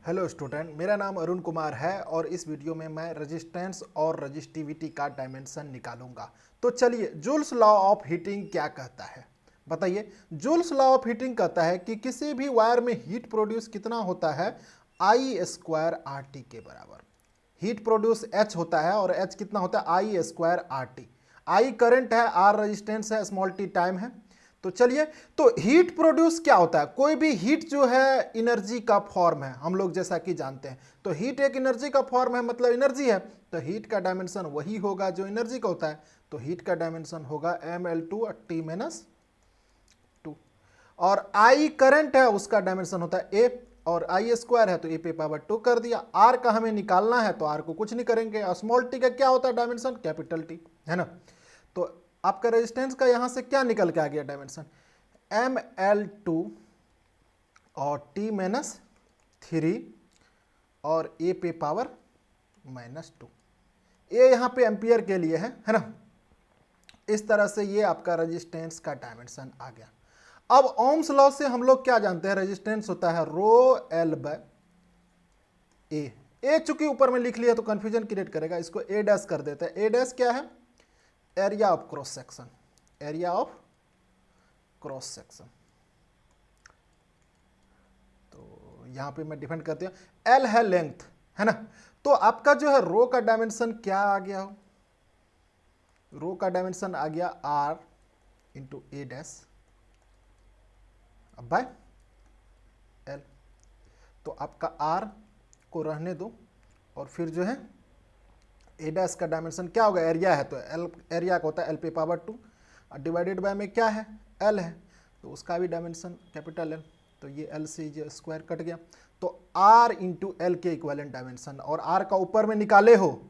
Hello student, मेरा नाम अरुण कुमार है और इस वीडियो में मैं रेजिस्टेंस और रजिस्टिविटी का डायमेंशन निकालूंगा। तो चलिए, जूल्स लॉ ऑफ हीटिंग क्या कहता है बताइए। जूल्स लॉ ऑफ हीटिंग कहता है कि किसी भी वायर में हीट प्रोड्यूस कितना होता है, आई स्क्वायर आर टी के बराबर। हीट प्रोड्यूस एच होता है और एच कितना होता है, I square R T. I current है, आर रेजिस्टेंस है, स्मॉल टी टाइम है। तो चलिए, तो हीट प्रोड्यूस क्या होता है, कोई भी हीट जो है एनर्जी का फॉर्म है, हम लोग जैसा कि जानते हैं। तो हीट एक एनर्जी का फॉर्म है, मतलब एनर्जी है। तो हीट का डायमेंशन वही होगा जो एनर्जी का होता है। तो हीट का डायमेंशन होगा ml2 t माइनस 2। और आई करंट है, उसका डायमेंशन होता है ए, और आई स्क्वायर है तो ए पे पावर 2 कर दिया। आर का हमें निकालना है तो आर को कुछ नहीं करेंगे। स्मॉल टी का क्या होता है डायमेंशन, कैपिटल टी, है ना। तो आपका रेजिस्टेंस का यहां से क्या निकल के आ गया डायमेंशन, ml2 और t माइनस 3 और a पे पावर -2। ये यहाँ पे एम्पियर के लिए है ना। इस तरह से ये आपका रेजिस्टेंस का डायमेंशन आ गया। अब ओम्स लॉ से हम लोग क्या जानते हैं, रेजिस्टेंस होता है रो एल बाय ए चूंकि ऊपर में लिख लिया तो कंफ्यूजन क्रिएट करेगा, इसको ए डैश कर देते हैं। ए डैश क्या है, area of cross section, area of cross section. तो यहां पे मैं डिफाइन करती हूँ, एल है लेंथ, है ना। तो आपका जो है रो का डायमेंशन क्या आ गया हो, रो का डायमेंशन आ गया R into A dash by L. तो आपका आर को रहने दो और फिर जो है ए डैश का डायमेंशन क्या होगा, एरिया है तो एल, एरिया का होता है एल पे पावर 2 और डिवाइडेड बाय में क्या है, एल है, तो उसका भी डायमेंशन कैपिटल एल। तो ये एल से ये स्क्वायर कट गया। तो आर इंटू एल के इक्वेलेंट डायमेंशन, और आर का ऊपर में निकाले हो,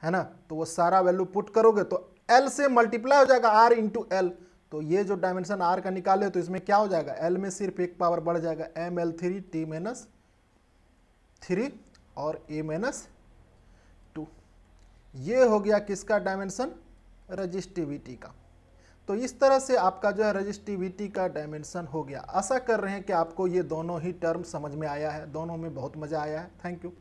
है ना, तो वो सारा वैल्यू पुट करोगे तो एल से मल्टीप्लाई हो जाएगा आर इंटू एल। तो ये जो डायमेंशन आर का निकाले तो इसमें क्या हो जाएगा, एल में सिर्फ एक पावर बढ़ जाएगा, ml3 t माइनस 3 और a माइनस 2। ये हो गया किसका डायमेंशन, रजिस्टिविटी का। तो इस तरह से आपका जो है रजिस्टिविटी का डायमेंशन हो गया। आशा कर रहे हैं कि आपको ये दोनों ही टर्म समझ में आया है, दोनों में बहुत मजा आया है। Thank you.